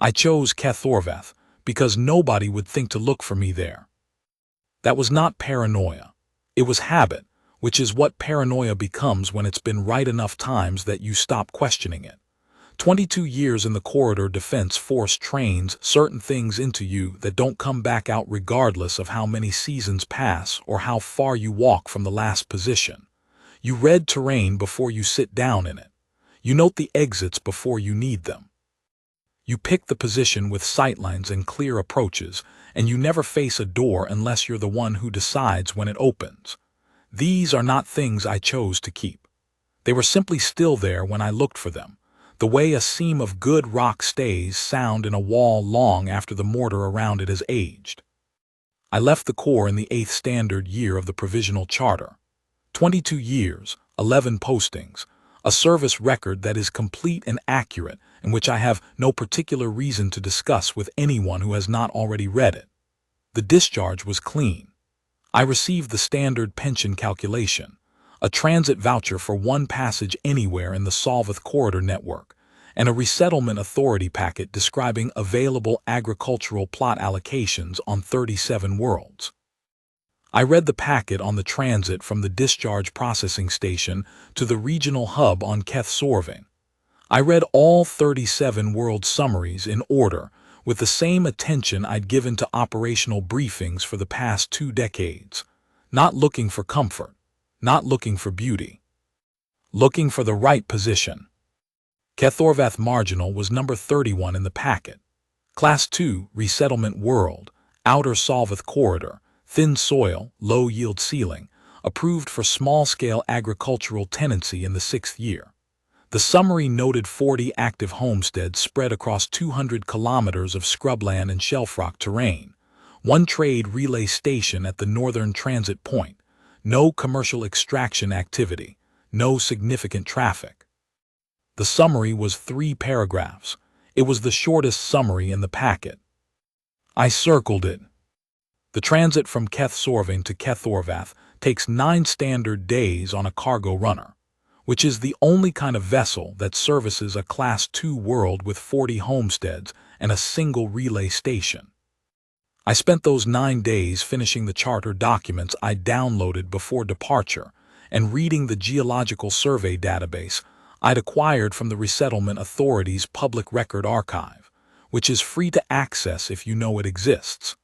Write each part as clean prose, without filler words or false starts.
I chose Kethorvath because nobody would think to look for me there. That was not paranoia. It was habit, which is what paranoia becomes when it's been right enough times that you stop questioning it. 22 years in the Corridor Defense Force trains certain things into you that don't come back out regardless of how many seasons pass or how far you walk from the last position. You read terrain before you sit down in it. You note the exits before you need them. You pick the position with sightlines and clear approaches, and you never face a door unless you're the one who decides when it opens. These are not things I chose to keep. They were simply still there when I looked for them, the way a seam of good rock stays sound in a wall long after the mortar around it has aged. I left the Corps in the 8th standard year of the Provisional Charter. 22 years, 11 postings, a service record that is complete and accurate and which I have no particular reason to discuss with anyone who has not already read it. The discharge was clean. I received the standard pension calculation, a transit voucher for one passage anywhere in the Solvith Corridor network, and a resettlement authority packet describing available agricultural plot allocations on 37 worlds. I read the packet on the transit from the discharge processing station to the regional hub on Keth Sorving. I read all 37 world summaries in order, with the same attention I'd given to operational briefings for the past 2 decades, not looking for comfort, not looking for beauty, looking for the right position. Kethorvath Marginal was number 31 in the packet. Class 2, Resettlement World, Outer Solvith Corridor, thin soil, low-yield ceiling, approved for small-scale agricultural tenancy in the 6th year. The summary noted 40 active homesteads spread across 200 kilometers of scrubland and shelf-rock terrain, one trade relay station at the northern transit point, no commercial extraction activity, no significant traffic. The summary was 3 paragraphs. It was the shortest summary in the packet. I circled it. The transit from Keth Sorving to Kethorvath takes 9 standard days on a cargo runner, which is the only kind of vessel that services a Class 2 world with 40 homesteads and a single relay station. I spent those 9 days finishing the charter documents I downloaded before departure and reading the geological survey database I'd acquired from the Resettlement Authority's Public Record Archive, which is free to access if you know it exists.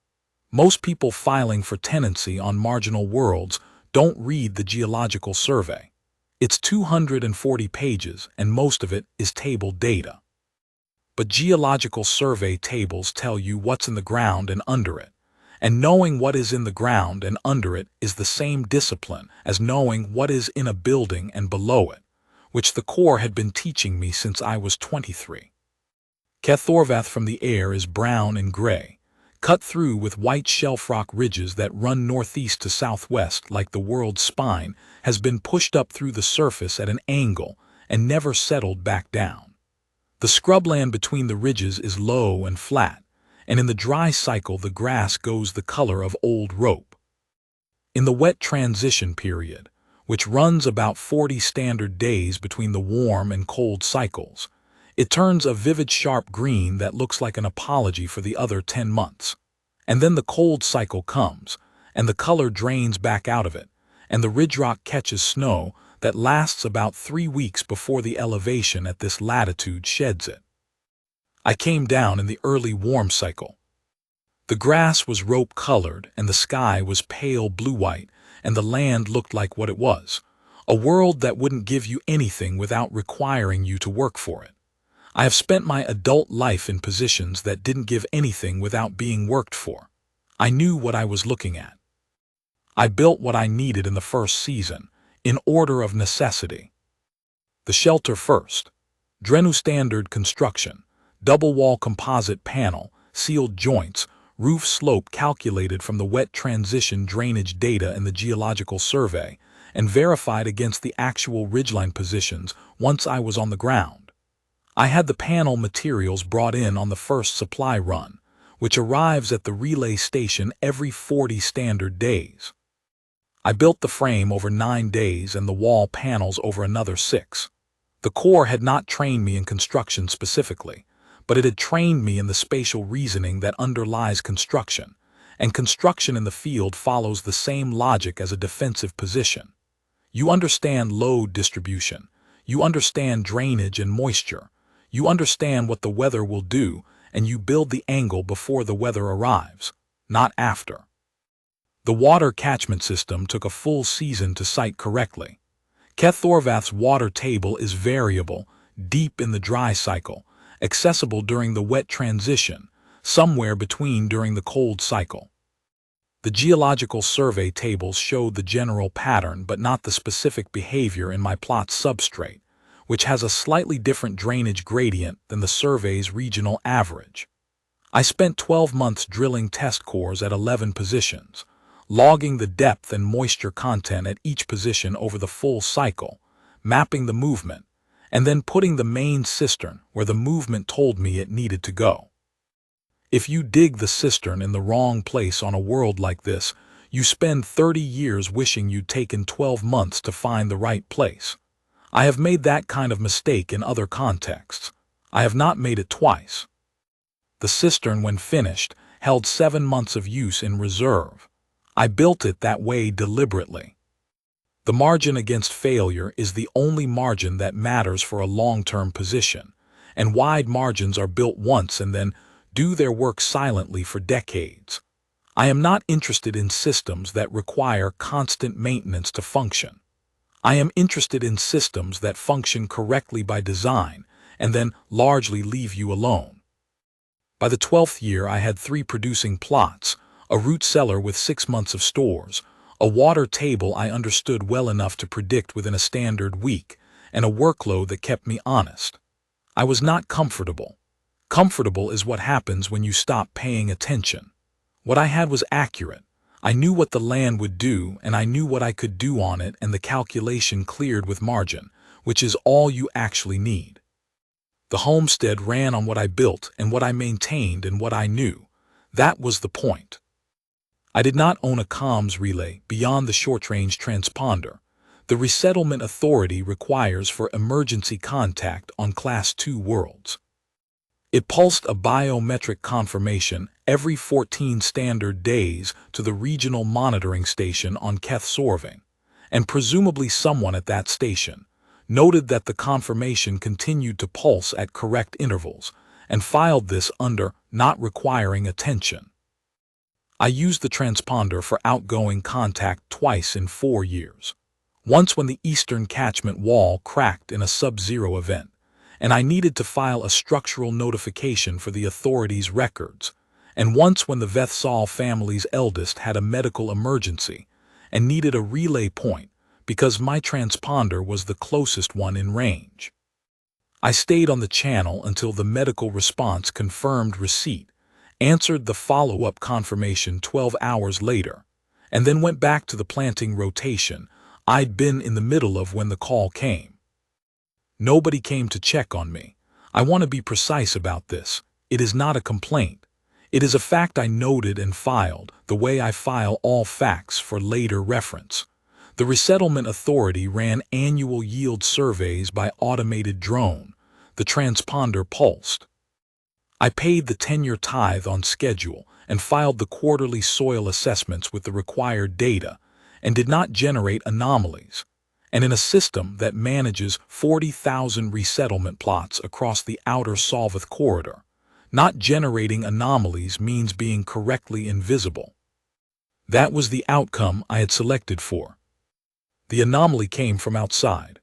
Most people filing for tenancy on marginal worlds don't read the geological survey. It's 240 pages, and most of it is table data. But geological survey tables tell you what's in the ground and under it, and knowing what is in the ground and under it is the same discipline as knowing what is in a building and below it, which the Corps had been teaching me since I was 23. Kethorvath from the air is brown and gray, cut through with white shelf-rock ridges that run northeast to southwest like the world's spine has been pushed up through the surface at an angle and never settled back down. The scrubland between the ridges is low and flat, and in the dry cycle the grass goes the color of old rope. In the wet transition period, which runs about 40 standard days between the warm and cold cycles, it turns a vivid sharp green that looks like an apology for the other 10 months. And then the cold cycle comes, and the color drains back out of it, and the ridge rock catches snow that lasts about 3 weeks before the elevation at this latitude sheds it. I came down in the early warm cycle. The grass was rope-colored, and the sky was pale blue-white, and the land looked like what it was, a world that wouldn't give you anything without requiring you to work for it. I have spent my adult life in positions that didn't give anything without being worked for. I knew what I was looking at. I built what I needed in the first season, in order of necessity. The shelter first. Drenu standard construction, double-wall composite panel, sealed joints, roof slope calculated from the wet transition drainage data in the geological survey, and verified against the actual ridgeline positions once I was on the ground. I had the panel materials brought in on the first supply run, which arrives at the relay station every 40 standard days. I built the frame over 9 days and the wall panels over another 6. The Corps had not trained me in construction specifically, but it had trained me in the spatial reasoning that underlies construction, and construction in the field follows the same logic as a defensive position. You understand load distribution, you understand drainage and moisture, you understand what the weather will do, and you build the angle before the weather arrives, not after. The water catchment system took a full season to site correctly. Kethorvath's water table is variable, deep in the dry cycle, accessible during the wet transition, somewhere between during the cold cycle. The geological survey tables showed the general pattern but not the specific behavior in my plot's substrate, which has a slightly different drainage gradient than the survey's regional average. I spent 12 months drilling test cores at 11 positions, logging the depth and moisture content at each position over the full cycle, mapping the movement, and then putting the main cistern where the movement told me it needed to go. If you dig the cistern in the wrong place on a world like this, you spend 30 years wishing you'd taken 12 months to find the right place. I have made that kind of mistake in other contexts. I have not made it twice. The cistern, when finished, held 7 months of use in reserve. I built it that way deliberately. The margin against failure is the only margin that matters for a long-term position, and wide margins are built once and then do their work silently for decades. I am not interested in systems that require constant maintenance to function. I am interested in systems that function correctly by design and then largely leave you alone. By the 12th year, I had 3 producing plots, a root cellar with 6 months of stores, a water table I understood well enough to predict within a standard week, and a workload that kept me honest. I was not comfortable. Comfortable is what happens when you stop paying attention. What I had was accurate. I knew what the land would do, and I knew what I could do on it, and the calculation cleared with margin, which is all you actually need. The homestead ran on what I built and what I maintained and what I knew. That was the point. I did not own a comms relay beyond the short-range transponder. The resettlement authority requires for emergency contact on Class 2 worlds. It pulsed a biometric confirmation every 14 standard days to the regional monitoring station on Kethsorving, and presumably someone at that station noted that the confirmation continued to pulse at correct intervals and filed this under not requiring attention. I used the transponder for outgoing contact twice in 4 years. Once when the eastern catchment wall cracked in a sub-zero event, and I needed to file a structural notification for the authority's records, and once when the Vethsal family's eldest had a medical emergency and needed a relay point because my transponder was the closest one in range. I stayed on the channel until the medical response confirmed receipt, answered the follow-up confirmation 12 hours later, and then went back to the planting rotation I'd been in the middle of when the call came. Nobody came to check on me. I want to be precise about this. It is not a complaint. It is a fact I noted and filed, the way I file all facts for later reference. The Resettlement Authority ran annual yield surveys by automated drone. The transponder pulsed. I paid the tenure tithe on schedule and filed the quarterly soil assessments with the required data and did not generate anomalies. And in a system that manages 40,000 resettlement plots across the outer Solvith corridor, not generating anomalies means being correctly invisible. That was the outcome I had selected for. The anomaly came from outside.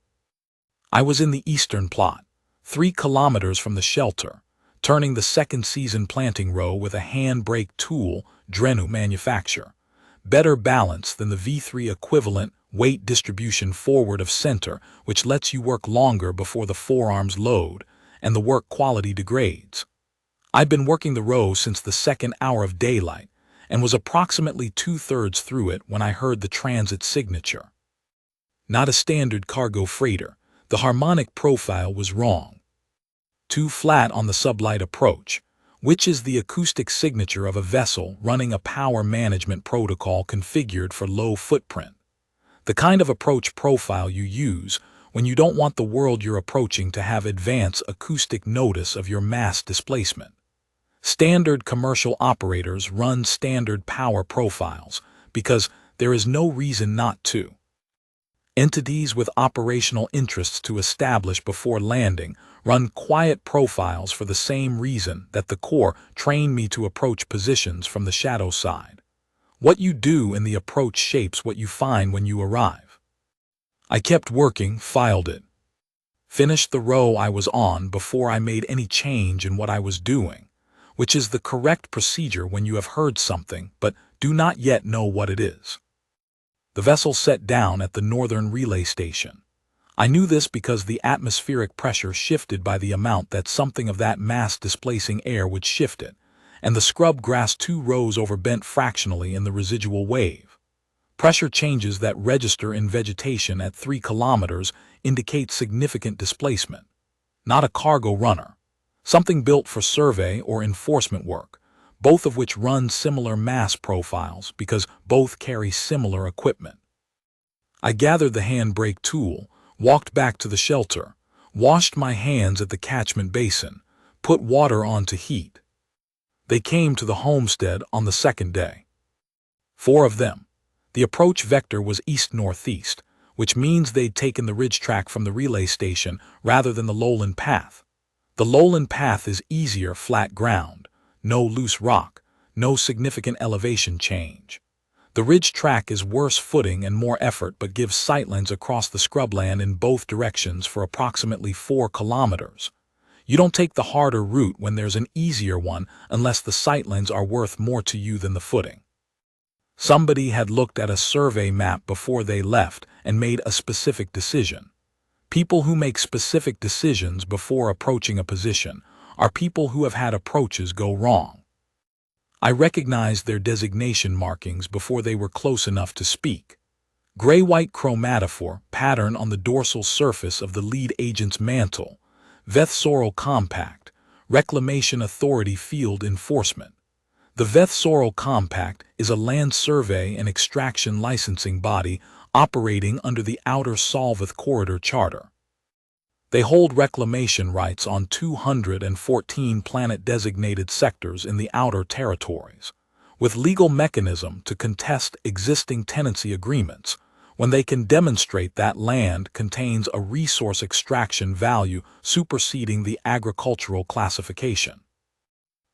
I was in the eastern plot, 3 kilometers from the shelter, turning the second season planting row with a hand-brake tool Drenu manufacture. Better balance than the V3 equivalent weight distribution forward of center, which lets you work longer before the forearms load and the work quality degrades. I'd been working the row since the second hour of daylight and was approximately 2/3 through it when I heard the transit signature. Not a standard cargo freighter. The harmonic profile was wrong. Too flat on the sublight approach, which is the acoustic signature of a vessel running a power management protocol configured for low footprint. The kind of approach profile you use when you don't want the world you're approaching to have advance acoustic notice of your mass displacement. Standard commercial operators run standard power profiles because there is no reason not to. Entities with operational interests to establish before landing run quiet profiles for the same reason that the Corps trained me to approach positions from the shadow side. What you do in the approach shapes what you find when you arrive. I kept working, filed it. Finished the row I was on before I made any change in what I was doing, which is the correct procedure when you have heard something but do not yet know what it is. The vessel set down at the northern relay station. I knew this because the atmospheric pressure shifted by the amount that something of that mass displacing air would shift it, and the scrub grass 2 rows overbent fractionally in the residual wave. Pressure changes that register in vegetation at 3 kilometers indicate significant displacement. Not a cargo runner. Something built for survey or enforcement work, both of which run similar mass profiles because both carry similar equipment. I gathered the handbrake tool, walked back to the shelter, washed my hands at the catchment basin, put water on to heat. They came to the homestead on the second day. 4 of them. The approach vector was east-northeast, which means they'd taken the ridge track from the relay station rather than the lowland path. The lowland path is easier flat ground. No loose rock, no significant elevation change. The ridge track is worse footing and more effort but gives sightlines across the scrubland in both directions for approximately 4 kilometers. You don't take the harder route when there's an easier one unless the sightlines are worth more to you than the footing. Somebody had looked at a survey map before they left and made a specific decision. People who make specific decisions before approaching a position are people who have had approaches go wrong. I recognized their designation markings before they were close enough to speak. Gray-white chromatophore pattern on the dorsal surface of the lead agent's mantle, Veth-Sorrel Compact, Reclamation Authority Field Enforcement. The Veth-Sorrel Compact is a land survey and extraction licensing body operating under the Outer Solveth Corridor Charter. They hold reclamation rights on 214 planet-designated sectors in the outer territories, with legal mechanism to contest existing tenancy agreements when they can demonstrate that land contains a resource extraction value superseding the agricultural classification.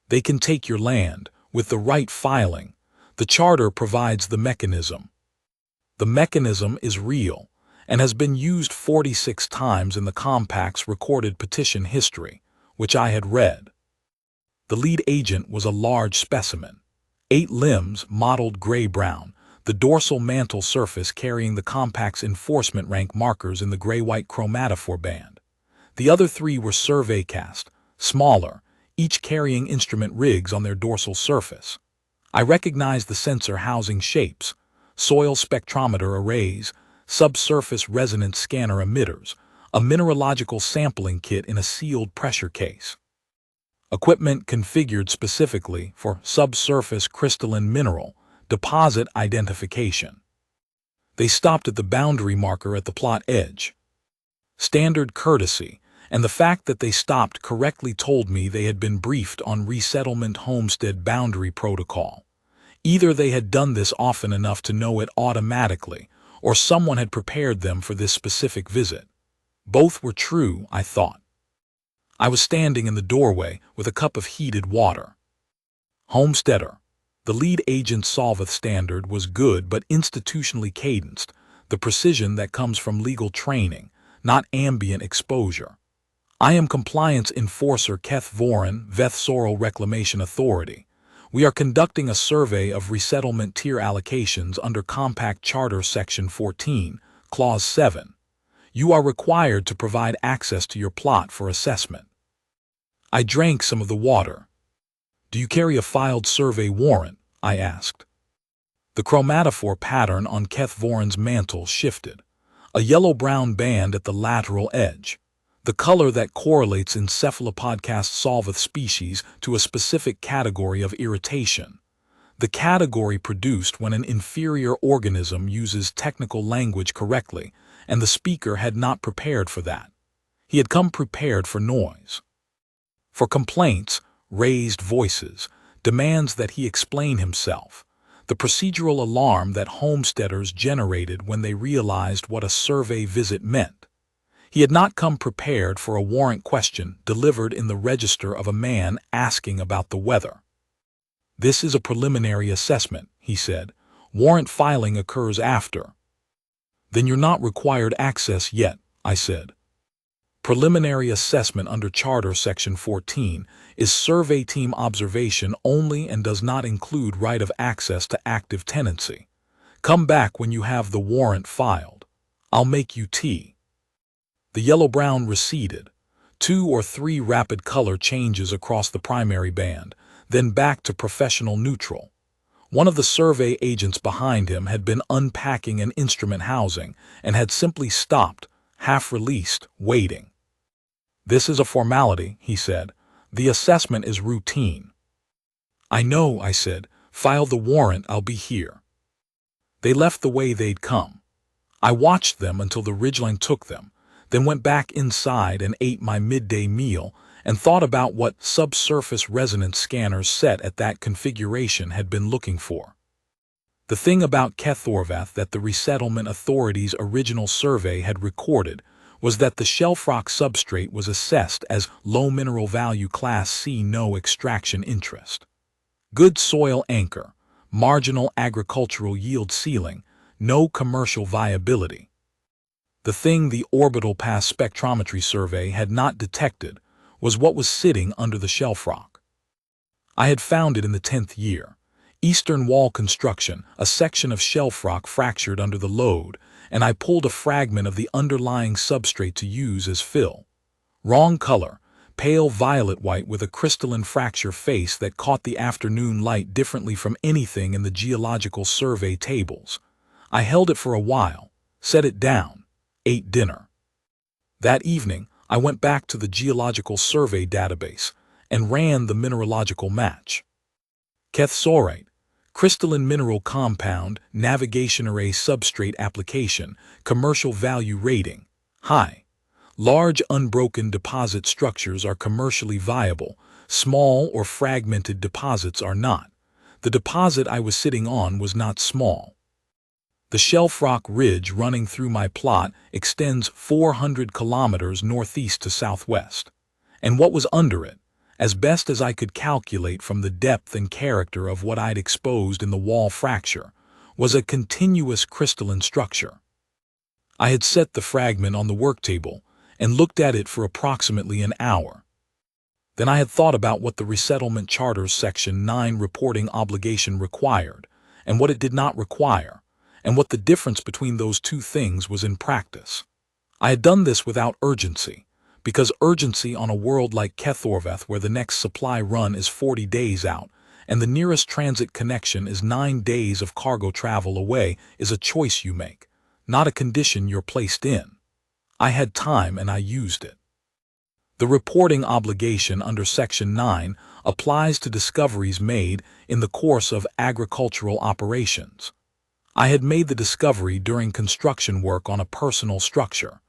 They can take your land with the right filing. The charter provides the mechanism. The mechanism is real and has been used 46 times in the Compact's recorded petition history, which I had read. The lead agent was a large specimen, 8 limbs modeled gray-brown, the dorsal mantle surface carrying the Compact's enforcement rank markers in the gray-white chromatophore band. The other 3 were survey cast, smaller, each carrying instrument rigs on their dorsal surface. I recognized the sensor housing shapes, soil spectrometer arrays, subsurface resonance scanner emitters, a mineralogical sampling kit in a sealed pressure case. Equipment configured specifically for subsurface crystalline mineral deposit identification. They stopped at the boundary marker at the plot edge. Standard courtesy, and the fact that they stopped correctly told me they had been briefed on resettlement homestead boundary protocol. Either they had done this often enough to know it automatically, or someone had prepared them for this specific visit. Both were true, I thought. I was standing in the doorway with a cup of heated water. Homesteader. The lead agent Solveth standard was good but institutionally cadenced, the precision that comes from legal training, not ambient exposure. I am Compliance Enforcer Keth Voren, Veth-Sorrel Reclamation Authority. We are conducting a survey of resettlement tier allocations under Compact Charter Section 14, Clause 7. You are required to provide access to your plot for assessment. I drank some of the water. Do you carry a filed survey warrant? I asked. The chromatophore pattern on Keth Voren's mantle shifted, a yellow-brown band at the lateral edge, the color that correlates in cephalopodcast solveth species to a specific category of irritation, the category produced when an inferior organism uses technical language correctly and the speaker had not prepared for that. He had come prepared for noise, for complaints, raised voices, demands that he explain himself, the procedural alarm that homesteaders generated when they realized what a survey visit meant. He had not come prepared for a warrant question delivered in the register of a man asking about the weather. "This is a preliminary assessment," he said. "Warrant filing occurs after." "Then you're not required access yet," I said. Preliminary assessment under Charter Section 14 is survey team observation only and does not include right of access to active tenancy. Come back when you have the warrant filed. I'll make you tea. The yellow-brown receded, 2 or 3 rapid color changes across the primary band, then back to professional neutral. One of the survey agents behind him had been unpacking an instrument housing and had simply stopped, half-released, waiting. "This is a formality," he said. "The assessment is routine." "I know," I said. "File the warrant, I'll be here." They left the way they'd come. I watched them until the ridgeline took them, then went back inside and ate my midday meal and thought about what subsurface resonance scanners set at that configuration had been looking for. The thing about Kethorvath that the Resettlement Authority's original survey had recorded was that the shelf rock substrate was assessed as low mineral value Class C, no extraction interest. Good soil anchor, marginal agricultural yield ceiling, no commercial viability. The thing the orbital path spectrometry survey had not detected was what was sitting under the shelf rock. I had found it in the 10th year. Eastern wall construction, a section of shelf rock fractured under the load, and I pulled a fragment of the underlying substrate to use as fill. Wrong color, pale violet-white with a crystalline fracture face that caught the afternoon light differently from anything in the geological survey tables. I held it for a while, set it down, ate dinner. That evening, I went back to the Geological Survey database and ran the mineralogical match. Kethsorite, crystalline mineral compound, navigation array substrate application, commercial value rating, high. Large unbroken deposit structures are commercially viable, small or fragmented deposits are not. The deposit I was sitting on was not small. The shelf rock ridge running through my plot extends 400 kilometers northeast to southwest. And what was under it, as best as I could calculate from the depth and character of what I'd exposed in the wall fracture, was a continuous crystalline structure. I had set the fragment on the work table and looked at it for approximately an hour. Then I had thought about what the Resettlement Charter's Section 9 reporting obligation required and what it did not require, and what the difference between those two things was in practice. I had done this without urgency, because urgency on a world like Kethorvath where the next supply run is 40 days out, and the nearest transit connection is 9 days of cargo travel away, is a choice you make, not a condition you're placed in. I had time and I used it. The reporting obligation under Section 9 applies to discoveries made in the course of agricultural operations. I had made the discovery during construction work on a personal structure.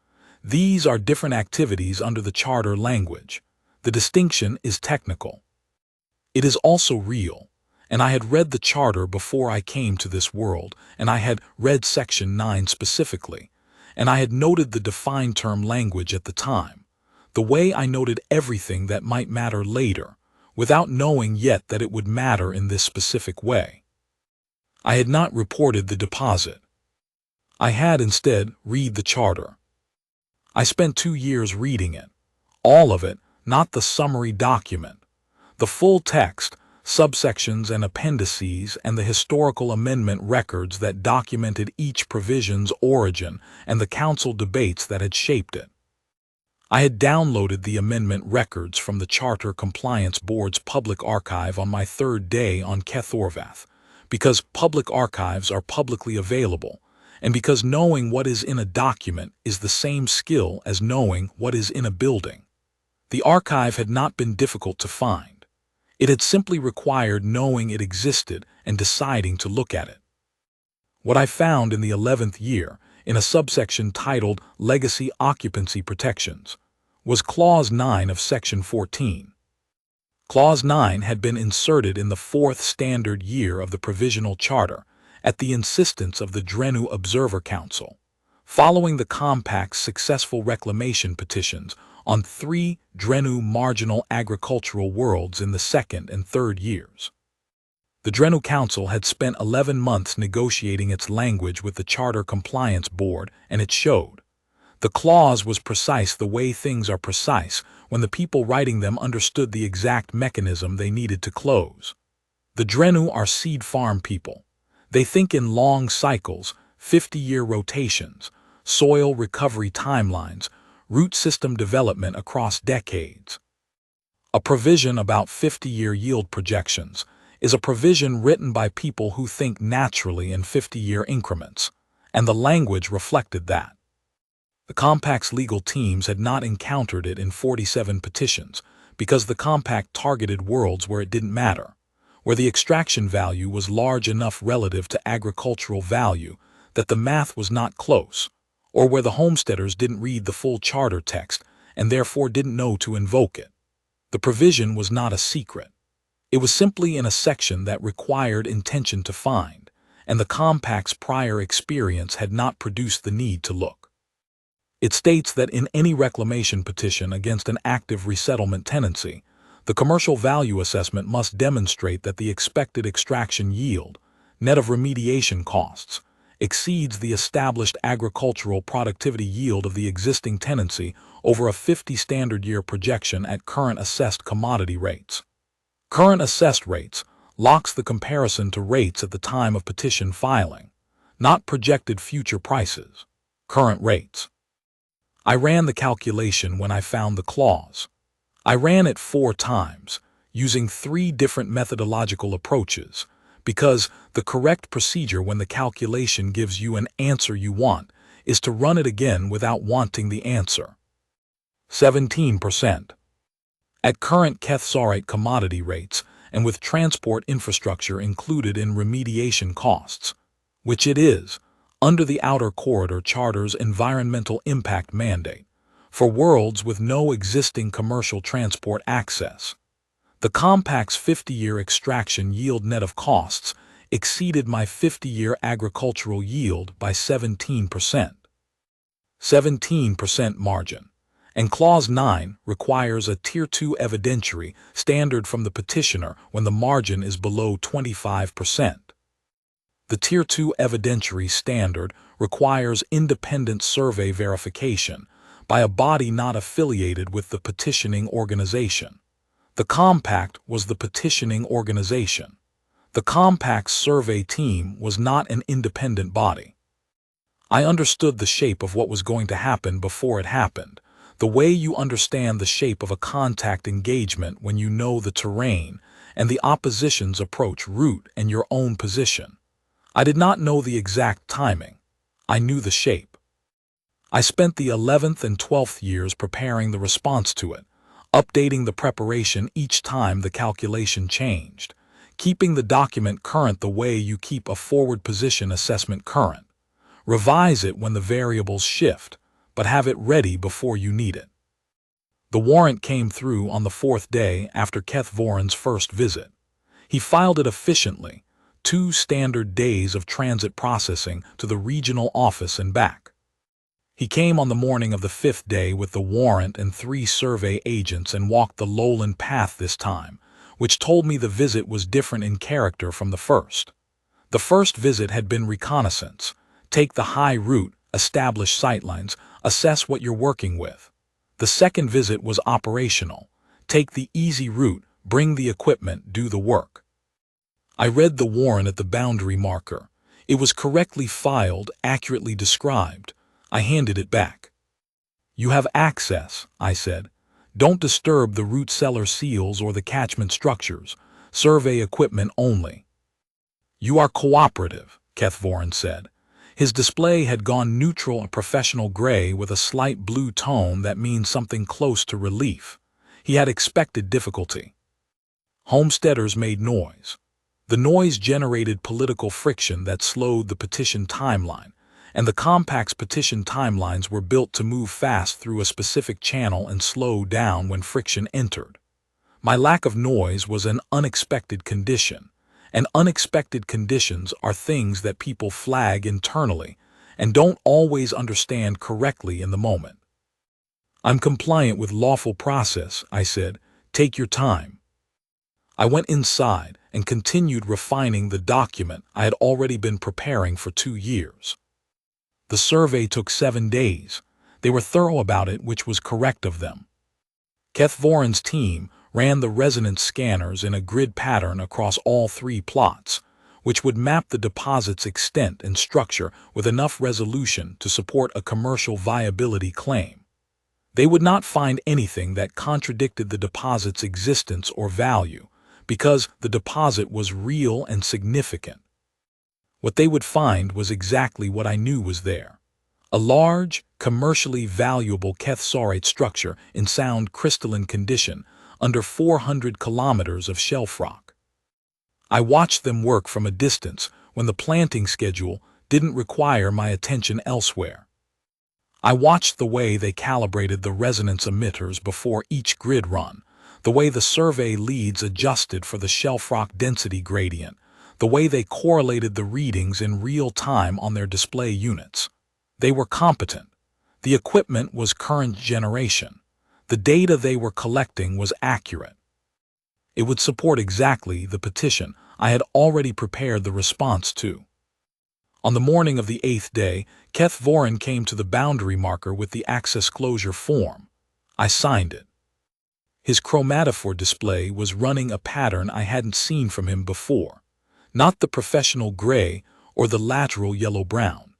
These are different activities under the charter language. The distinction is technical. It is also real, and I had read the charter before I came to this world, and I had read Section 9 specifically, and I had noted the defined term language at the time, the way I noted everything that might matter later, without knowing yet that it would matter in this specific way. I had not reported the deposit. I had instead read the charter. I spent 2 years reading it, all of it, not the summary document. The full text, subsections and appendices, and the historical amendment records that documented each provision's origin and the council debates that had shaped it. I had downloaded the amendment records from the Charter Compliance Board's public archive on my 3rd day on Kethorvath, because public archives are publicly available, and because knowing what is in a document is the same skill as knowing what is in a building. The archive had not been difficult to find. It had simply required knowing it existed and deciding to look at it. What I found in the 11th year in a subsection titled Legacy Occupancy Protections, was Clause 9 of Section 14. Clause 9 had been inserted in the fourth standard year of the Provisional Charter at the insistence of the Drenu Observer Council, following the Compact's successful reclamation petitions on 3 Drenu marginal agricultural worlds in the second and third years. The Drenu Council had spent 11 months negotiating its language with the Charter Compliance Board, and it showed. The clause was precise the way things are precise when the people writing them understood the exact mechanism they needed to close. The Drenu are seed farm people. They think in long cycles, 50-year rotations, soil recovery timelines, root system development across decades. A provision about 50-year yield projections is a provision written by people who think naturally in 50-year increments, and the language reflected that. The Compact's legal teams had not encountered it in 47 petitions because the Compact targeted worlds where it didn't matter, where the extraction value was large enough relative to agricultural value that the math was not close, or where the homesteaders didn't read the full charter text and therefore didn't know to invoke it. The provision was not a secret. It was simply in a section that required intention to find, and the Compact's prior experience had not produced the need to look. It states that in any reclamation petition against an active resettlement tenancy, the commercial value assessment must demonstrate that the expected extraction yield, net of remediation costs, exceeds the established agricultural productivity yield of the existing tenancy over a 50 standard year projection at current assessed commodity rates. Current assessed rates locks the comparison to rates at the time of petition filing, not projected future prices, current rates. I ran the calculation when I found the clause. I ran it 4 times, using 3 different methodological approaches, because the correct procedure when the calculation gives you an answer you want is to run it again without wanting the answer. 17%. At current Kethsarite commodity rates and with transport infrastructure included in remediation costs, which it is, under the Outer Corridor Charter's environmental impact mandate, for worlds with no existing commercial transport access. The Compact's 50-year extraction yield net of costs exceeded my 50-year agricultural yield by 17%. 17% margin. And Clause 9 requires a Tier 2 evidentiary standard from the petitioner when the margin is below 25%. The Tier 2 evidentiary standard requires independent survey verification by a body not affiliated with the petitioning organization. The Compact was the petitioning organization. The Compact's survey team was not an independent body. I understood the shape of what was going to happen before it happened, the way you understand the shape of a contact engagement when you know the terrain and the opposition's approach route and your own position. I did not know the exact timing. I knew the shape. I spent the 11th and 12th years preparing the response to it, updating the preparation each time the calculation changed, keeping the document current the way you keep a forward position assessment current. Revise it when the variables shift, but have it ready before you need it. The warrant came through on the 4th day after Keth Voran's first visit. He filed it efficiently, 2 standard days of transit processing to the regional office and back. He came on the morning of the 5th day with the warrant and 3 survey agents and walked the lowland path this time, which told me the visit was different in character from the first. The first visit had been reconnaissance, take the high route, establish sightlines, assess what you're working with. The second visit was operational, take the easy route, bring the equipment, do the work. I read the warrant at the boundary marker. It was correctly filed, accurately described. I handed it back. You have access, I said. Don't disturb the root cellar seals or the catchment structures. Survey equipment only. You are cooperative, Keth Voran said. His display had gone neutral and professional gray with a slight blue tone that means something close to relief. He had expected difficulty. Homesteaders made noise. The noise generated political friction that slowed the petition timeline, and the compact's petition timelines were built to move fast through a specific channel and slow down when friction entered. My lack of noise was an unexpected condition, and unexpected conditions are things that people flag internally and don't always understand correctly in the moment. "I'm compliant with lawful process," I said. "Take your time." I went inside and continued refining the document I had already been preparing for 2 years. The survey took 7 days. They were thorough about it, which was correct of them. Keth Voren's team ran the resonance scanners in a grid pattern across all 3 plots, which would map the deposit's extent and structure with enough resolution to support a commercial viability claim. They would not find anything that contradicted the deposit's existence or value, because the deposit was real and significant. What they would find was exactly what I knew was there: a large, commercially valuable kethsaurite structure in sound crystalline condition under 400 kilometers of shelf rock. I watched them work from a distance when the planting schedule didn't require my attention elsewhere. I watched the way they calibrated the resonance emitters before each grid run, the way the survey leads adjusted for the shelf rock density gradient, the way they correlated the readings in real time on their display units. They were competent. The equipment was current generation. The data they were collecting was accurate. It would support exactly the petition I had already prepared the response to. On the morning of the 8th day, Keth Voren came to the boundary marker with the access closure form. I signed it. His chromatophore display was running a pattern I hadn't seen from him before, not the professional gray or the lateral yellow-brown.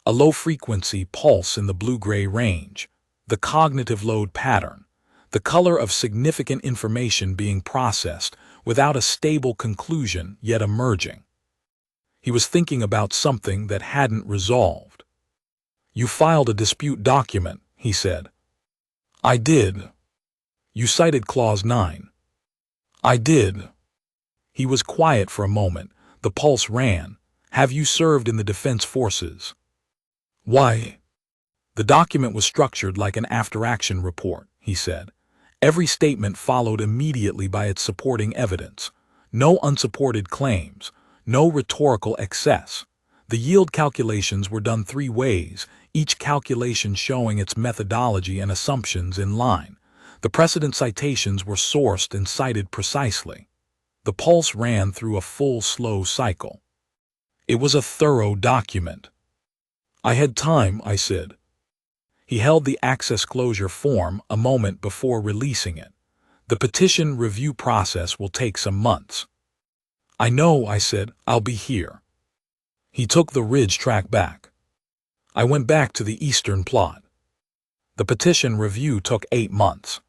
A low-frequency pulse in the blue-gray range, the cognitive load pattern, the color of significant information being processed without a stable conclusion yet emerging. He was thinking about something that hadn't resolved. "You filed a dispute document," he said. "I did." "You cited Clause 9. "I did." He was quiet for a moment. The pulse ran. "Have you served in the Defense Forces?" "Why?" "The document was structured like an after-action report," he said. Every statement followed immediately by its supporting evidence. No unsupported claims, no rhetorical excess. The yield calculations were done 3 ways, each calculation showing its methodology and assumptions in line. The precedent citations were sourced and cited precisely. The pulse ran through a full slow cycle. It was a thorough document. "I had time," I said. He held the access closure form a moment before releasing it. "The petition review process will take some months." "I know," I said. "I'll be here." He took the ridge track back. I went back to the eastern plot. The petition review took 8 months.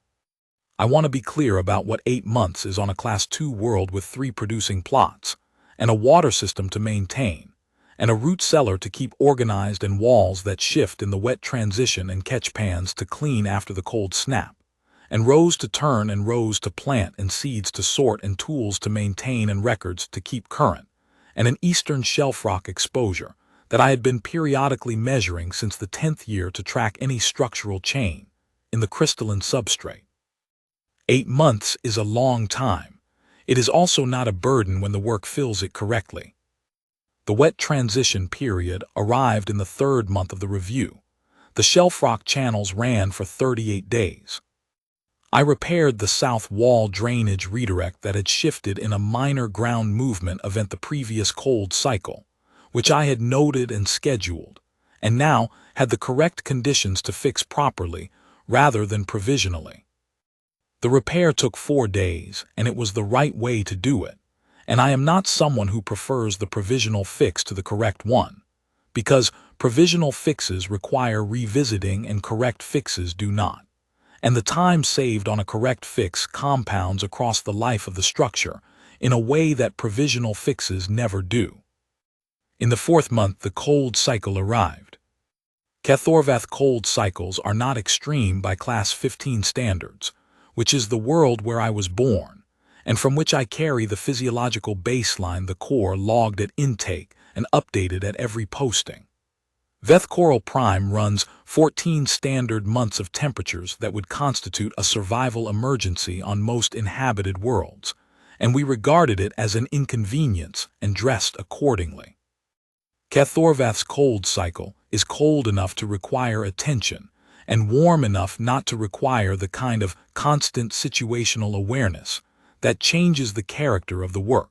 I want to be clear about what 8 months is on a Class 2 world with 3 producing plots, and a water system to maintain, and a root cellar to keep organized and walls that shift in the wet transition and catch pans to clean after the cold snap, and rows to turn and rows to plant and seeds to sort and tools to maintain and records to keep current, and an eastern shelf rock exposure that I had been periodically measuring since the 10th year to track any structural chain in the crystalline substrate. 8 months is a long time. It is also not a burden when the work fills it correctly. The wet transition period arrived in the 3rd month of the review. The shelf rock channels ran for 38 days. I repaired the south wall drainage redirect that had shifted in a minor ground movement event the previous cold cycle, which I had noted and scheduled, and now had the correct conditions to fix properly rather than provisionally. The repair took 4 days, and it was the right way to do it. And I am not someone who prefers the provisional fix to the correct one, because provisional fixes require revisiting and correct fixes do not, and the time saved on a correct fix compounds across the life of the structure in a way that provisional fixes never do. In the 4th month, the cold cycle arrived. Kethorvath cold cycles are not extreme by Class 15 standards, which is the world where I was born, and from which I carry the physiological baseline the core logged at intake and updated at every posting. Veth Coral Prime runs 14 standard months of temperatures that would constitute a survival emergency on most inhabited worlds, and we regarded it as an inconvenience and dressed accordingly. Kethorvath's cold cycle is cold enough to require attention and warm enough not to require the kind of constant situational awareness that changes the character of the work.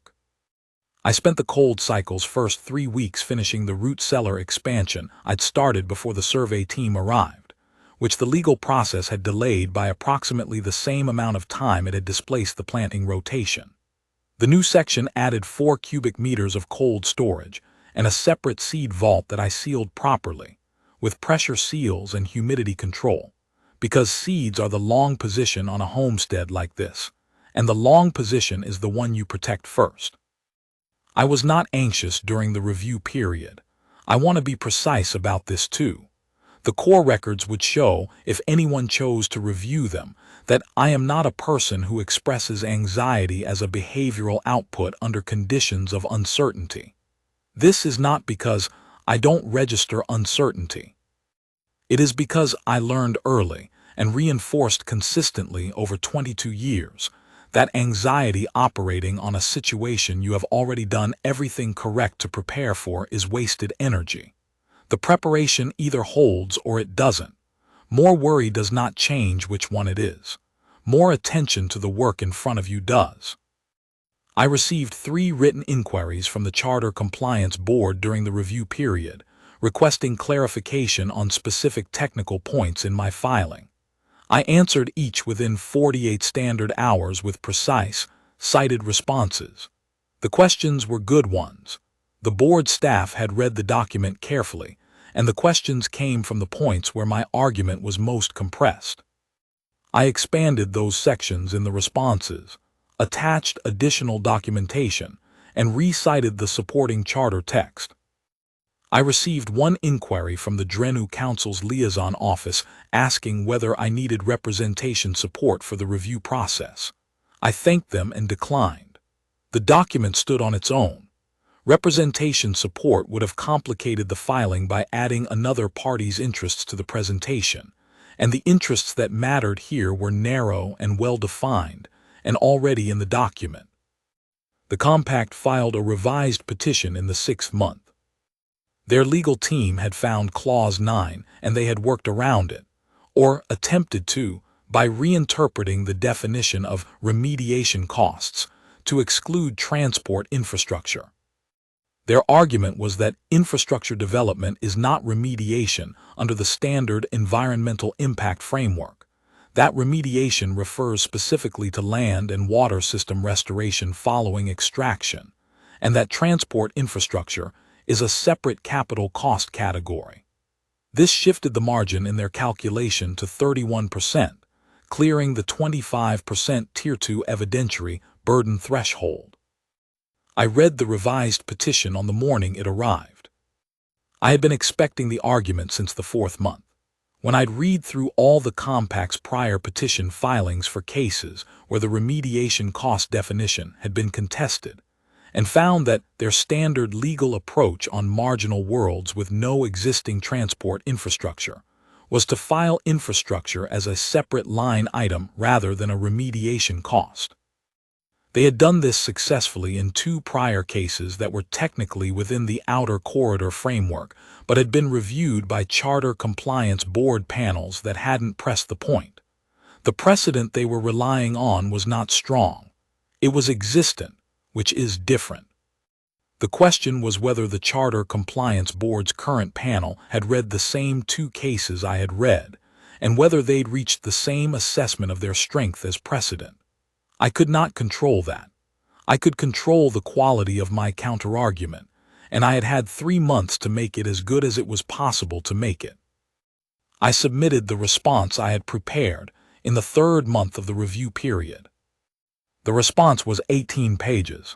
I spent the cold cycle's first 3 weeks finishing the root cellar expansion I'd started before the survey team arrived, which the legal process had delayed by approximately the same amount of time it had displaced the planting rotation. The new section added 4 cubic meters of cold storage and a separate seed vault that I sealed properly, with pressure seals and humidity control, because seeds are the long position on a homestead like this, and the long position is the one you protect first. I was not anxious during the review period. I want to be precise about this too. The core records would show, if anyone chose to review them, that I am not a person who expresses anxiety as a behavioral output under conditions of uncertainty. This is not because I don't register uncertainty. It is because I learned early and reinforced consistently over 22 years that anxiety operating on a situation you have already done everything correct to prepare for is wasted energy. The preparation either holds or it doesn't. More worry does not change which one it is. More attention to the work in front of you does. I received 3 written inquiries from the Charter Compliance Board during the review period, requesting clarification on specific technical points in my filing. I answered each within 48 standard hours with precise, cited responses. The questions were good ones. The board staff had read the document carefully, and the questions came from the points where my argument was most compressed. I expanded those sections in the responses, attached additional documentation, and recited the supporting charter text. I received 1 inquiry from the Drenu Council's liaison office asking whether I needed representation support for the review process. I thanked them and declined. The document stood on its own. Representation support would have complicated the filing by adding another party's interests to the presentation, and the interests that mattered here were narrow and well-defined, and already in the document. The Compact filed a revised petition in the 6th month. Their legal team had found Clause 9, and they had worked around it, or attempted to, by reinterpreting the definition of remediation costs to exclude transport infrastructure. Their argument was that infrastructure development is not remediation under the standard environmental impact framework. That remediation refers specifically to land and water system restoration following extraction, and that transport infrastructure is a separate capital cost category. This shifted the margin in their calculation to 31%, clearing the 25% Tier 2 evidentiary burden threshold. I read the revised petition on the morning it arrived. I had been expecting the argument since the 4th month. When I'd read through all the Compact's prior petition filings for cases where the remediation cost definition had been contested, and found that their standard legal approach on marginal worlds with no existing transport infrastructure was to file infrastructure as a separate line item rather than a remediation cost. They had done this successfully in 2 prior cases that were technically within the outer corridor framework, but had been reviewed by Charter Compliance Board panels that hadn't pressed the point. The precedent they were relying on was not strong. It was existent, which is different. The question was whether the Charter Compliance Board's current panel had read the same 2 cases I had read, and whether they'd reached the same assessment of their strength as precedent. I could not control that. I could control the quality of my counterargument, and I had had 3 months to make it as good as it was possible to make it. I submitted the response I had prepared in the 3rd month of the review period. The response was 18 pages.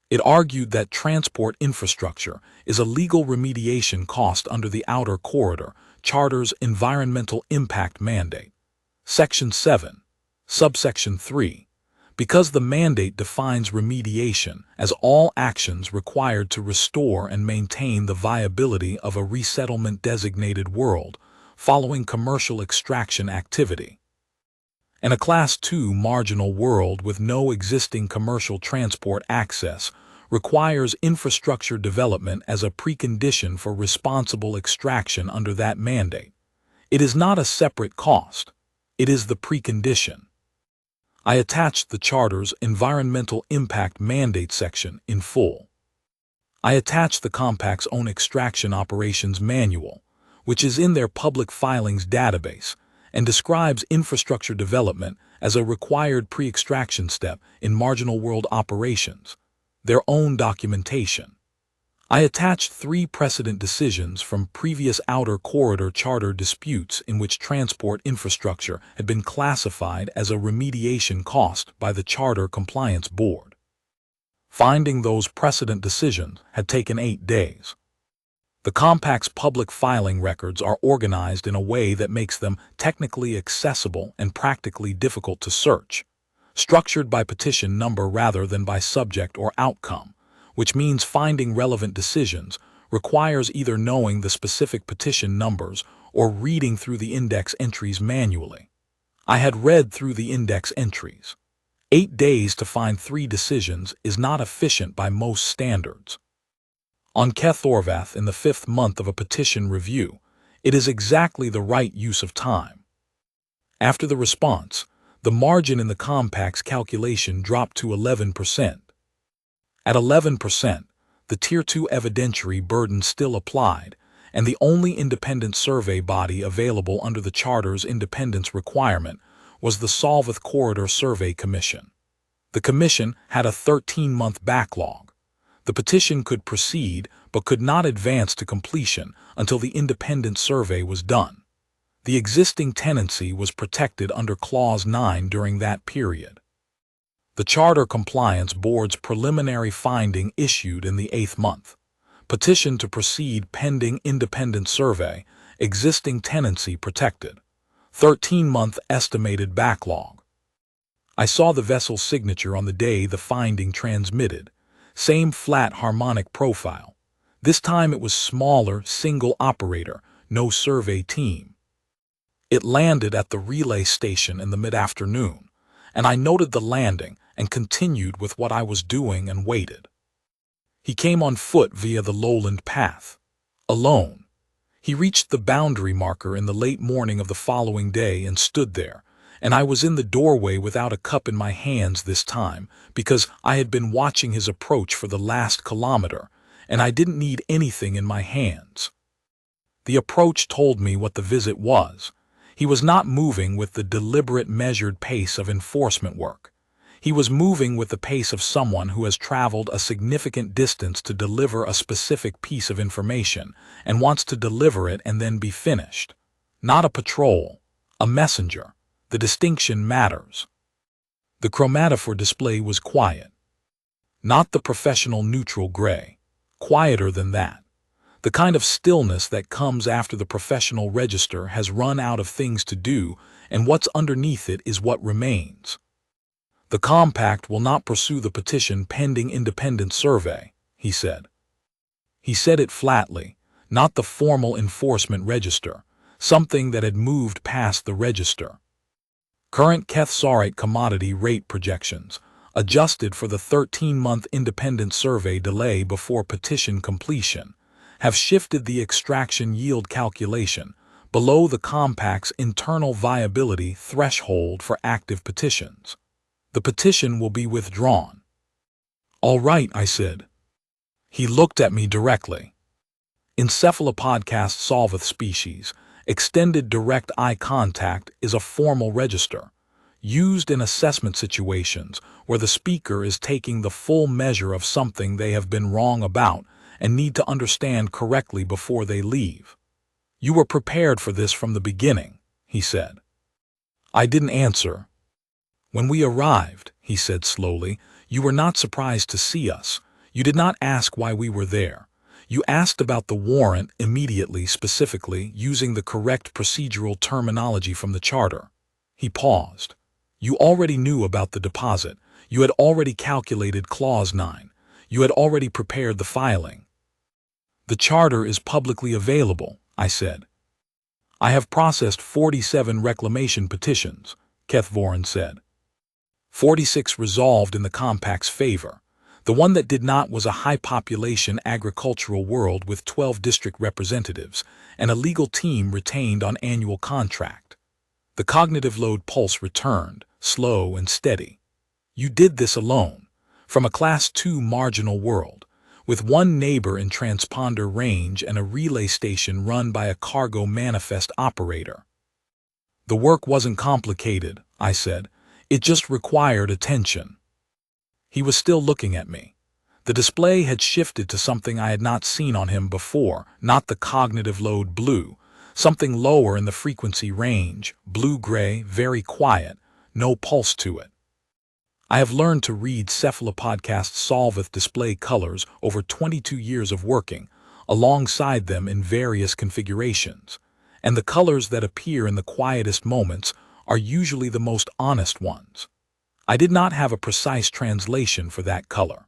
It argued that transport infrastructure is a legal remediation cost under the Outer Corridor Charter's Environmental Impact Mandate. Section 7, Subsection 3, Because the mandate defines remediation as all actions required to restore and maintain the viability of a resettlement-designated world following commercial extraction activity. And a Class II marginal world with no existing commercial transport access requires infrastructure development as a precondition for responsible extraction under that mandate. It is not a separate cost. It is the precondition. I attached the Charter's Environmental Impact Mandate section in full. I attached the Compact's own extraction operations manual, which is in their public filings database, and describes infrastructure development as a required pre-extraction step in marginal world operations, their own documentation. I attached 3 precedent decisions from previous Outer Corridor Charter disputes in which transport infrastructure had been classified as a remediation cost by the Charter Compliance Board. Finding those precedent decisions had taken 8 days. The Compact's public filing records are organized in a way that makes them technically accessible and practically difficult to search, structured by petition number rather than by subject or outcome, which means finding relevant decisions requires either knowing the specific petition numbers or reading through the index entries manually. I had read through the index entries. 8 days to find 3 decisions is not efficient by most standards. On Kethorvath in the 5th month of a petition review, it is exactly the right use of time. After the response, the margin in the Compact's calculation dropped to 11%. At 11%, the Tier 2 evidentiary burden still applied, and the only independent survey body available under the Charter's independence requirement was the Solvith Corridor Survey Commission. The Commission had a 13-month backlog. The petition could proceed but could not advance to completion until the independent survey was done. The existing tenancy was protected under Clause 9 during that period. The Charter Compliance Board's preliminary finding issued in the 8th month. Petition to proceed pending independent survey, existing tenancy protected. 13-month estimated backlog. I saw the vessel's signature on the day the finding transmitted. Same flat harmonic profile. This time it was smaller, single operator, no survey team. It landed at the relay station in the mid-afternoon, and I noted the landing and continued with what I was doing and waited. He came on foot via the lowland path. Alone. He reached the boundary marker in the late morning of the following day and stood there, and I was in the doorway without a cup in my hands this time because I had been watching his approach for the last kilometer, and I didn't need anything in my hands. The approach told me what the visit was. He was not moving with the deliberate, measured pace of enforcement work. He was moving with the pace of someone who has traveled a significant distance to deliver a specific piece of information and wants to deliver it and then be finished. Not a patrol, a messenger. The distinction matters. The chromatophore display was quiet. Not the professional neutral gray. Quieter than that. The kind of stillness that comes after the professional register has run out of things to do, and what's underneath it is what remains. The Compact will not pursue the petition pending independent survey, he said. He said it flatly, not the formal enforcement register, something that had moved past the register. Current Kethsorite commodity rate projections, adjusted for the 13-month independent survey delay before petition completion, have shifted the extraction yield calculation below the Compact's internal viability threshold for active petitions. The petition will be withdrawn. All right, I said. He looked at me directly. In cephalopodcast solvith species, extended direct eye contact is a formal register, used in assessment situations where the speaker is taking the full measure of something they have been wrong about and need to understand correctly before they leave. You were prepared for this from the beginning, he said. I didn't answer. When we arrived, he said slowly, you were not surprised to see us. You did not ask why we were there. You asked about the warrant immediately, specifically, using the correct procedural terminology from the charter. He paused. You already knew about the deposit, You had already calculated Clause 9. You had already prepared the filing. The charter is publicly available, I said. I have processed 47 reclamation petitions, Kethvorin said. 46 resolved in the compact's favor. The one that did not was a high-population agricultural world with 12 district representatives and a legal team retained on annual contract. The cognitive load pulse returned, slow and steady. You did this alone, from a Class 2 marginal world, with one neighbor in transponder range and a relay station run by a cargo manifest operator. The work wasn't complicated, I said. It just required attention. He was still looking at me. The display had shifted to something I had not seen on him before, not the cognitive load blue, something lower in the frequency range, blue-gray, very quiet, no pulse to it. I have learned to read cephalopodcast solveth display colors over 22 years of working, alongside them in various configurations, and the colors that appear in the quietest moments are usually the most honest ones. I did not have a precise translation for that color.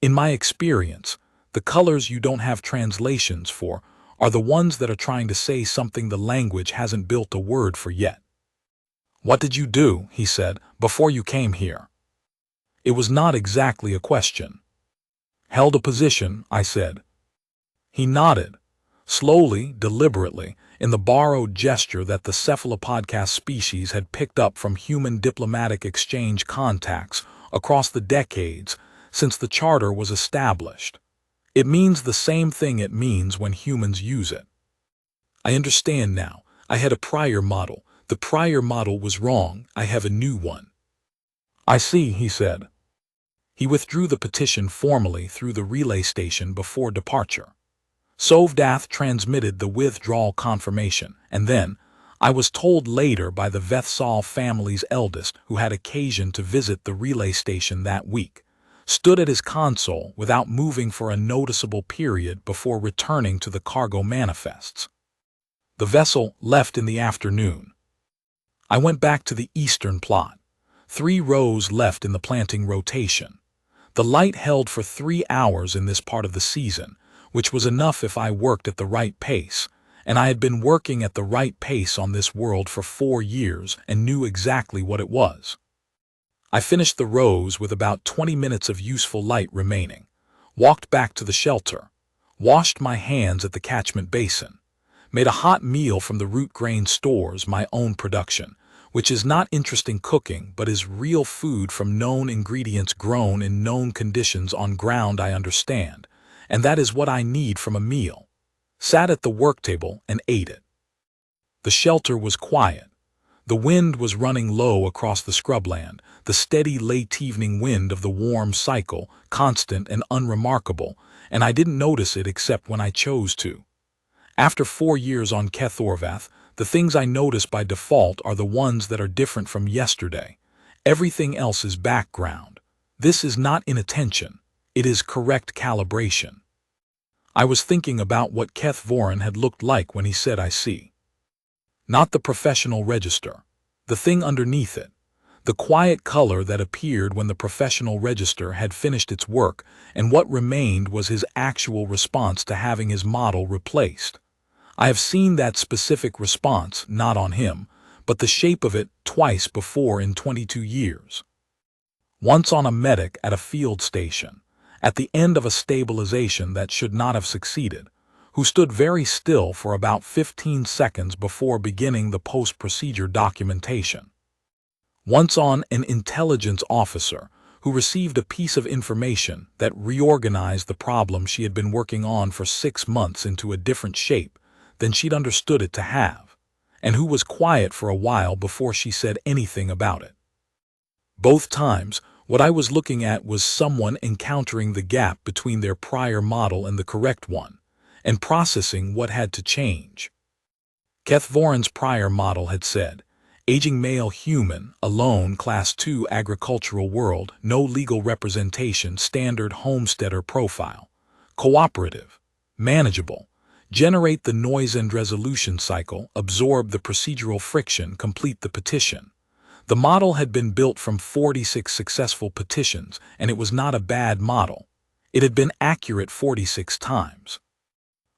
In my experience, the colors you don't have translations for are the ones that are trying to say something the language hasn't built a word for yet. What did you do, he said, before you came here? It was not exactly a question. Held a position, I said. He nodded, slowly, deliberately, in the borrowed gesture that the cephalopodcast species had picked up from human diplomatic exchange contacts across the decades since the charter was established. It means the same thing it means when humans use it. I understand now. I had a prior model. The prior model was wrong. I have a new one. I see, he said. He withdrew the petition formally through the relay station before departure. Sovdath transmitted the withdrawal confirmation, and then, I was told later by the Vethsal family's eldest who had occasion to visit the relay station that week, stood at his console without moving for a noticeable period before returning to the cargo manifests. The vessel left in the afternoon. I went back to the eastern plot. 3 rows left in the planting rotation. The light held for 3 hours in this part of the season, which was enough if I worked at the right pace, and I had been working at the right pace on this world for 4 years and knew exactly what it was. I finished the rows with about 20 minutes of useful light remaining, walked back to the shelter, washed my hands at the catchment basin, made a hot meal from the root grain stores, my own production, which is not interesting cooking but is real food from known ingredients grown in known conditions on ground I understand, and that is what I need from a meal. Sat at the work table and ate it. The shelter was quiet. The wind was running low across the scrubland, the steady late-evening wind of the warm cycle, constant and unremarkable, and I didn't notice it except when I chose to. After 4 years on Kethorvath, the things I notice by default are the ones that are different from yesterday. Everything else is background. This is not inattention. It is correct calibration. I was thinking about what Kethvorin had looked like when he said I see. Not the professional register. The thing underneath it. The quiet color that appeared when the professional register had finished its work, and what remained was his actual response to having his model replaced. I have seen that specific response, not on him, but the shape of it twice before in 22 years. Once on a medic at a field station, at the end of a stabilization that should not have succeeded, who stood very still for about 15 seconds before beginning the post-procedure documentation. Once on an intelligence officer who received a piece of information that reorganized the problem she had been working on for 6 months into a different shape than she'd understood it to have, and who was quiet for a while before she said anything about it. Both times, what I was looking at was someone encountering the gap between their prior model and the correct one, and processing what had to change. Kethvorin's prior model had said, aging male human, alone, Class 2 agricultural world, no legal representation, standard homesteader profile, cooperative, manageable, generate the noise and resolution cycle, absorb the procedural friction, complete the petition. The model had been built from 46 successful petitions, and it was not a bad model. It had been accurate 46 times.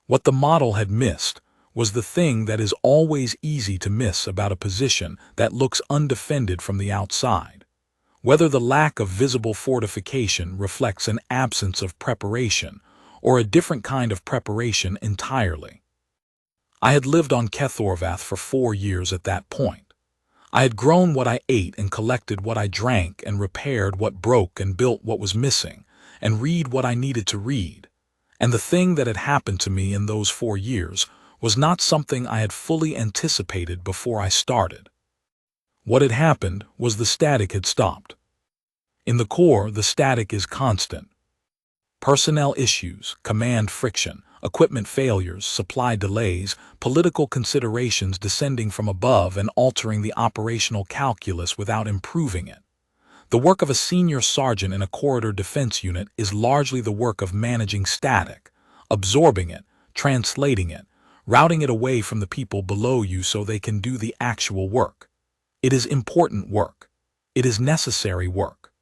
What the model had missed was the thing that is always easy to miss about a position that looks undefended from the outside. Whether the lack of visible fortification reflects an absence of preparation or a different kind of preparation entirely. I had lived on Kethorvath for 4 years at that point. I had grown what I ate and collected what I drank and repaired what broke and built what was missing and read what I needed to read. And the thing that had happened to me in those 4 years was not something I had fully anticipated before I started. What had happened was the static had stopped. In the core, the static is constant. Personnel issues, command friction, equipment failures, supply delays, political considerations descending from above and altering the operational calculus without improving it. The work of a senior sergeant in a corridor defense unit is largely the work of managing static, absorbing it, translating it, routing it away from the people below you so they can do the actual work. It is important work. It is necessary work.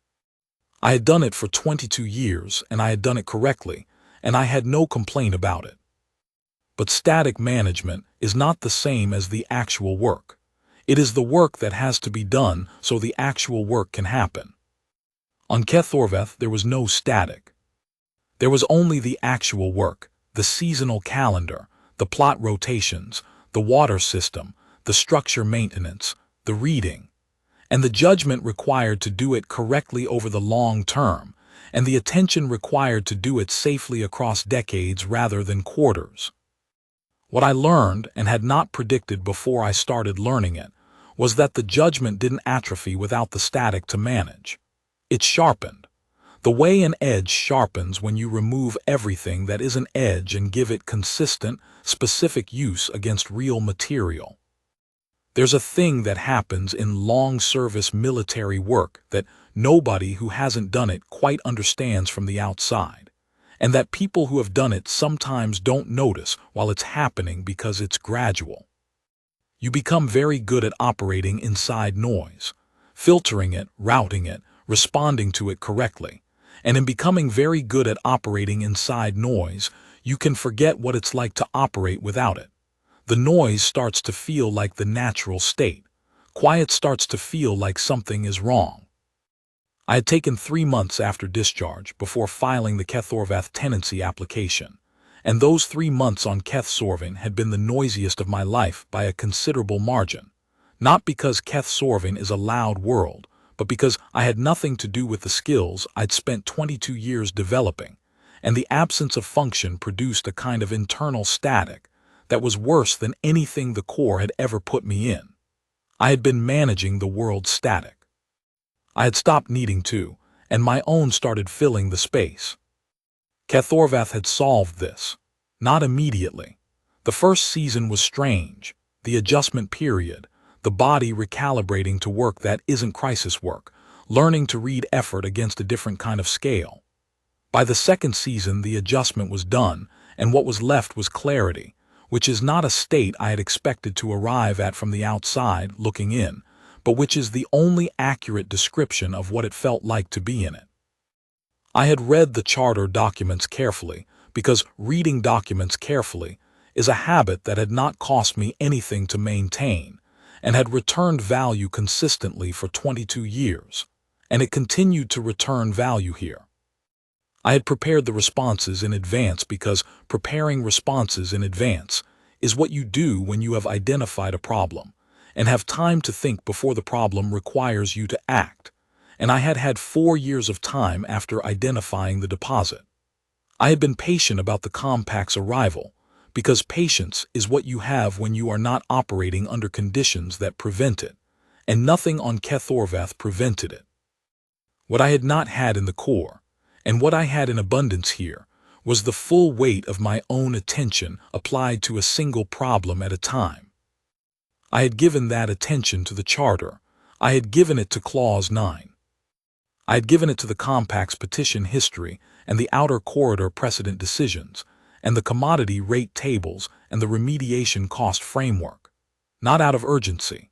I had done it for 22 years, and I had done it correctly, and I had no complaint about it. But static management is not the same as the actual work. It is the work that has to be done so the actual work can happen. On Kethorvath, there was no static. There was only the actual work, the seasonal calendar, the plot rotations, the water system, the structure maintenance, the reading, and the judgment required to do it correctly over the long term, and the attention required to do it safely across decades rather than quarters. What I learned and had not predicted before I started learning it was that the judgment didn't atrophy without the static to manage. It sharpened. The way an edge sharpens when you remove everything that is an edge and give it consistent, specific use against real material. There's a thing that happens in long-service military work that nobody who hasn't done it quite understands from the outside, and that people who have done it sometimes don't notice while it's happening because it's gradual. You become very good at operating inside noise, filtering it, routing it, responding to it correctly, and in becoming very good at operating inside noise, you can forget what it's like to operate without it. The noise starts to feel like the natural state. Quiet starts to feel like something is wrong. I had taken 3 months after discharge before filing the Kethorvath tenancy application, and those 3 months on Kethsorvin had been the noisiest of my life by a considerable margin. Not because Kethsorvin is a loud world, but because I had nothing to do with the skills I'd spent 22 years developing, and the absence of function produced a kind of internal static that was worse than anything the Corps had ever put me in. I had been managing the world's static. I had stopped needing to, and my own started filling the space. Kethorvath had solved this. Not immediately. The first season was strange, the adjustment period, the body recalibrating to work that isn't crisis work, learning to read effort against a different kind of scale. By the second season, the adjustment was done, and what was left was clarity, which is not a state I had expected to arrive at from the outside, looking in, but which is the only accurate description of what it felt like to be in it. I had read the charter documents carefully, because reading documents carefully is a habit that had not cost me anything to maintain, and had returned value consistently for 22 years, and it continued to return value here. I had prepared the responses in advance because preparing responses in advance is what you do when you have identified a problem and have time to think before the problem requires you to act, and I had had 4 years of time after identifying the deposit. I had been patient about the compact's arrival, because patience is what you have when you are not operating under conditions that prevent it, and nothing on Kethorvath prevented it. What I had not had in the Corps, and what I had in abundance here, was the full weight of my own attention applied to a single problem at a time. I had given that attention to the Charter. I had given it to Clause 9. I had given it to the Compact's petition history and the outer corridor precedent decisions, and the commodity rate tables and the remediation cost framework. Not out of urgency,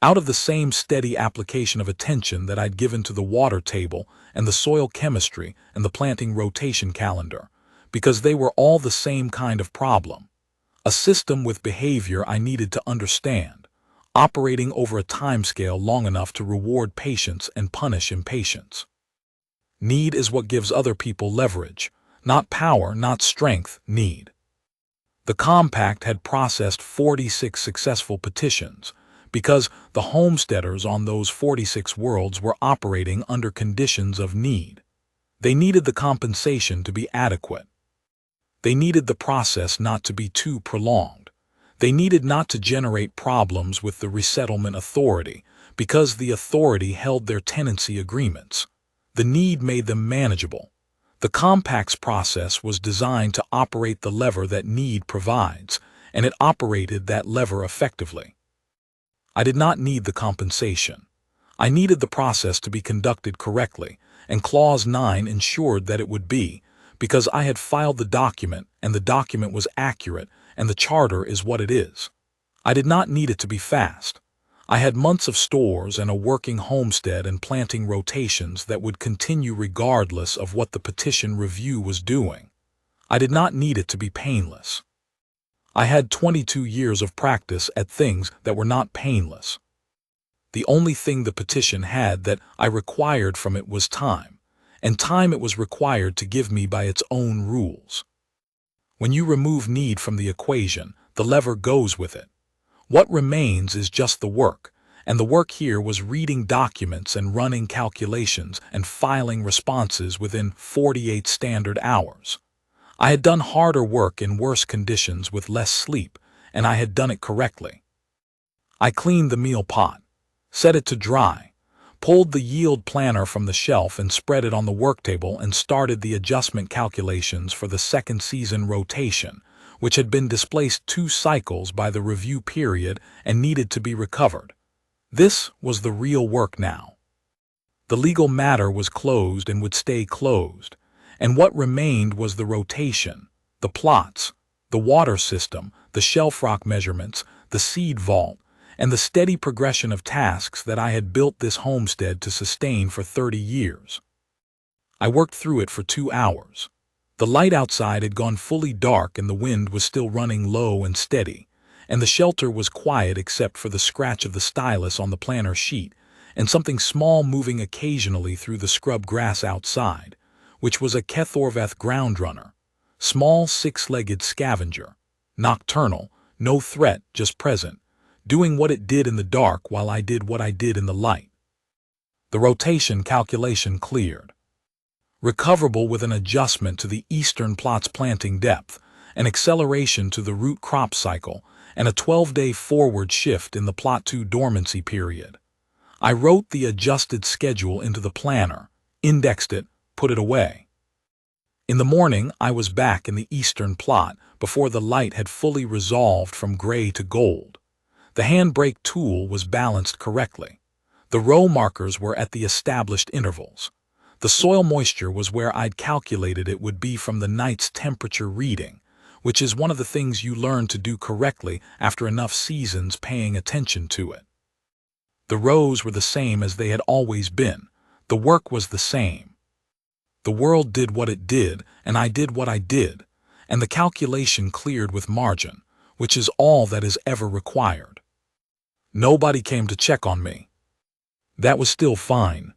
Out of the same steady application of attention that I'd given to the water table and the soil chemistry and the planting rotation calendar, because they were all the same kind of problem. A system with behavior I needed to understand, operating over a timescale long enough to reward patience and punish impatience. Need is what gives other people leverage, not power, not strength, need. The compact had processed 46 successful petitions, because the homesteaders on those 46 worlds were operating under conditions of need. They needed the compensation to be adequate. They needed the process not to be too prolonged. They needed not to generate problems with the resettlement authority, because the authority held their tenancy agreements. The need made them manageable. The compact's process was designed to operate the lever that need provides, and it operated that lever effectively. I did not need the compensation. I needed the process to be conducted correctly, and Clause 9 ensured that it would be, because I had filed the document, and the document was accurate, and the charter is what it is. I did not need it to be fast. I had months of stores and a working homestead and planting rotations that would continue regardless of what the petition review was doing. I did not need it to be painless. I had 22 years of practice at things that were not painless. The only thing the petition had that I required from it was time, and time it was required to give me by its own rules. When you remove need from the equation, the lever goes with it. What remains is just the work, and the work here was reading documents and running calculations and filing responses within 48 standard hours. I had done harder work in worse conditions with less sleep, and I had done it correctly. I cleaned the meal pot, set it to dry, pulled the yield planner from the shelf and spread it on the work table and started the adjustment calculations for the second season rotation, which had been displaced 2 cycles by the review period and needed to be recovered. This was the real work now. The legal matter was closed and would stay closed, and what remained was the rotation, the plots, the water system, the shelf rock measurements, the seed vault, and the steady progression of tasks that I had built this homestead to sustain for 30 years. I worked through it for 2 hours. The light outside had gone fully dark and the wind was still running low and steady, and the shelter was quiet except for the scratch of the stylus on the planner sheet and something small moving occasionally through the scrub grass outside, which was a Kethorvath groundrunner, small 6-legged scavenger, nocturnal, no threat, just present, doing what it did in the dark while I did what I did in the light. The rotation calculation cleared. Recoverable with an adjustment to the eastern plot's planting depth, an acceleration to the root crop cycle, and a 12-day forward shift in the plot 2 dormancy period. I wrote the adjusted schedule into the planner, indexed it, put it away. In the morning, I was back in the eastern plot before the light had fully resolved from gray to gold. The handbrake tool was balanced correctly. The row markers were at the established intervals. The soil moisture was where I'd calculated it would be from the night's temperature reading, which is one of the things you learn to do correctly after enough seasons paying attention to it. The rows were the same as they had always been. The work was the same. The world did what it did, and I did what I did, and the calculation cleared with margin, which is all that is ever required. Nobody came to check on me. That was still fine.